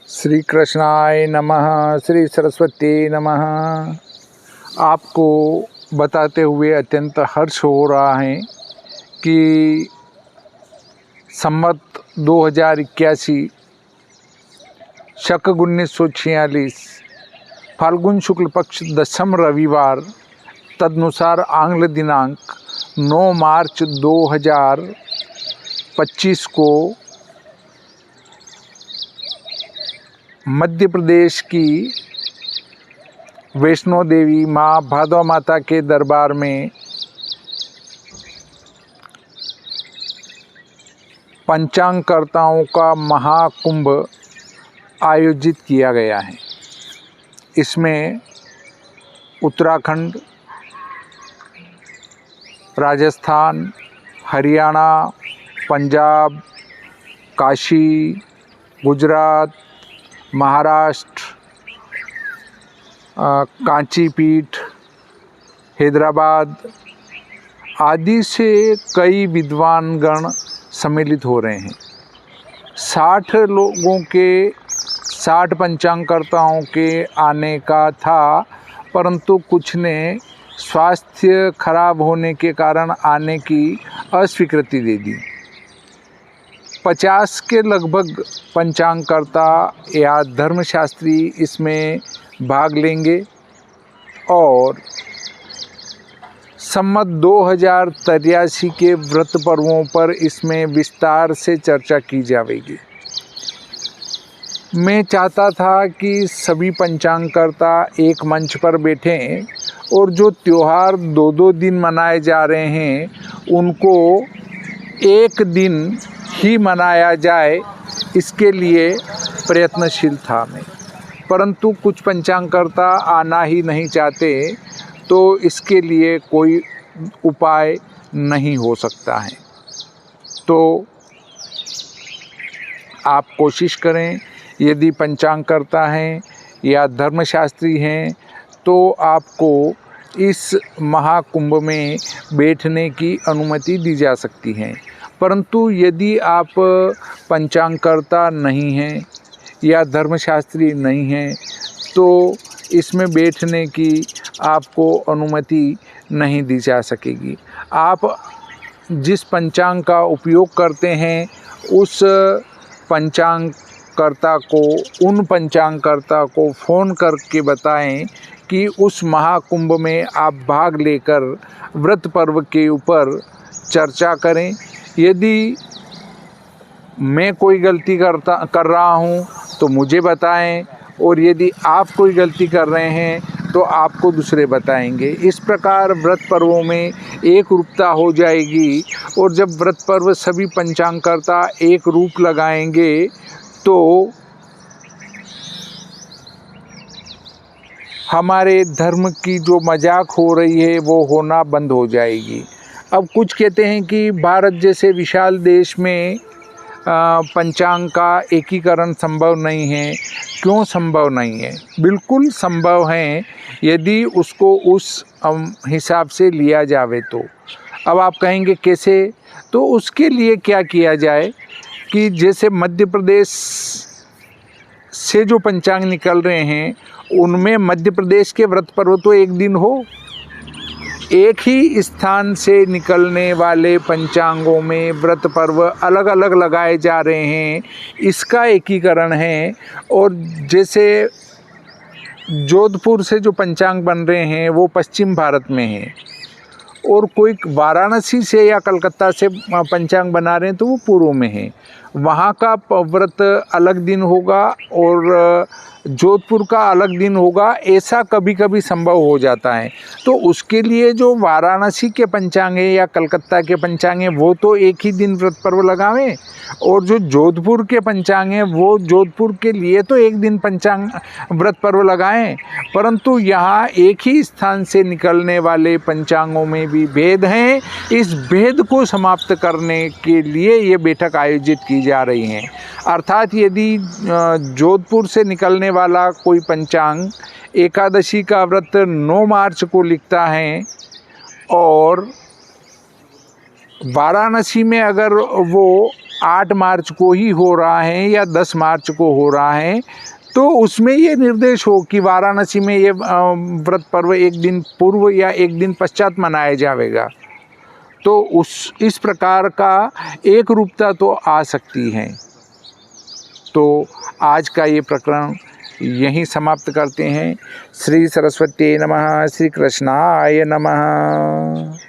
श्री कृष्णाय नमः, श्री सरस्वती नमः। आपको बताते हुए अत्यंत हर्ष हो रहा है कि संवत 2081 शक 1946 फाल्गुन शुक्ल पक्ष दशम रविवार तदनुसार आंग्ल दिनांक 9 मार्च 2025 को मध्य प्रदेश की वैष्णो देवी माँ भादवा माता के दरबार में पंचांगकर्ताओं का महाकुंभ आयोजित किया गया है। इसमें उत्तराखंड, राजस्थान, हरियाणा, पंजाब, काशी, गुजरात, महाराष्ट्र, कांचीपीठ, हैदराबाद आदि से कई विद्वानगण सम्मिलित हो रहे हैं। 60 लोगों के 60 पंचांगकर्ताओं के आने का था, परंतु कुछ ने स्वास्थ्य खराब होने के कारण आने की अस्वीकृति दे दी। 50 के लगभग पंचांगकर्ता या धर्मशास्त्री इसमें भाग लेंगे और संवत 2083 के व्रत पर्वों पर इसमें विस्तार से चर्चा की जाएगी। मैं चाहता था कि सभी पंचांगकर्ता एक मंच पर बैठें और जो त्योहार 2-2 दिन मनाए जा रहे हैं उनको एक दिन ही मनाया जाए, इसके लिए प्रयत्नशील था मैं। परंतु कुछ पंचांगकर्ता आना ही नहीं चाहते, तो इसके लिए कोई उपाय नहीं हो सकता है। तो आप कोशिश करें, यदि पंचांगकर्ता हैं या धर्मशास्त्री हैं तो आपको इस महाकुंभ में बैठने की अनुमति दी जा सकती है। परंतु यदि आप पंचांगकर्ता नहीं हैं या धर्मशास्त्री नहीं हैं तो इसमें बैठने की आपको अनुमति नहीं दी जा सकेगी। आप जिस पंचांग का उपयोग करते हैं उस उन पंचांगकर्ता को फ़ोन करके बताएं कि उस महाकुंभ में आप भाग लेकर व्रत पर्व के ऊपर चर्चा करें। यदि मैं कोई गलती कर रहा हूं तो मुझे बताएं, और यदि आप कोई गलती कर रहे हैं तो आपको दूसरे बताएंगे। इस प्रकार व्रत पर्वों में एक रूपता हो जाएगी, और जब व्रत पर्व सभी पंचांगकर्ता एक रूप लगाएंगे तो हमारे धर्म की जो मजाक हो रही है वो होना बंद हो जाएगी। अब कुछ कहते हैं कि भारत जैसे विशाल देश में पंचांग का एकीकरण संभव नहीं है। क्यों संभव नहीं है? बिल्कुल संभव है, यदि उसको उस हिसाब से लिया जावे तो। अब आप कहेंगे कैसे? तो उसके लिए क्या किया जाए कि जैसे मध्य प्रदेश से जो पंचांग निकल रहे हैं उनमें मध्य प्रदेश के व्रत पर्व तो एक दिन हो। एक ही स्थान से निकलने वाले पंचांगों में व्रत पर्व अलग अलग लगाए जा रहे हैं, इसका एकीकरण है। और जैसे जोधपुर से जो पंचांग बन रहे हैं वो पश्चिम भारत में है, और कोई वाराणसी से या कलकत्ता से पंचांग बना रहे हैं तो वो पूर्व में है। वहाँ का व्रत अलग दिन होगा और जोधपुर का अलग दिन होगा, ऐसा कभी कभी संभव हो जाता है। तो उसके लिए जो वाराणसी के पंचांग है या कलकत्ता के पंचांग है वो तो एक ही दिन व्रत पर्व लगावें, और जो जोधपुर के पंचांग है वो जोधपुर के लिए तो एक दिन पंचांग व्रत पर्व लगाएं। परंतु यहाँ एक ही स्थान से निकलने वाले पंचांगों में भी भेद हैं। इस भेद को समाप्त करने के लिए ये बैठक आयोजित की जा रही है। अर्थात यदि जोधपुर से निकलने वाला कोई पंचांग एकादशी का व्रत 9 मार्च को लिखता है और वाराणसी में अगर वो 8 मार्च को ही हो रहा है या 10 मार्च को हो रहा है, तो उसमें ये निर्देश हो कि वाराणसी में ये व्रत पर्व एक दिन पूर्व या एक दिन पश्चात मनाया जाएगा, तो इस प्रकार का एक रूपता तो आ सकती है। तो आज का ये प्रकरण यहीं समाप्त करते हैं। श्री सरस्वती नमः। श्री कृष्णाय नमः।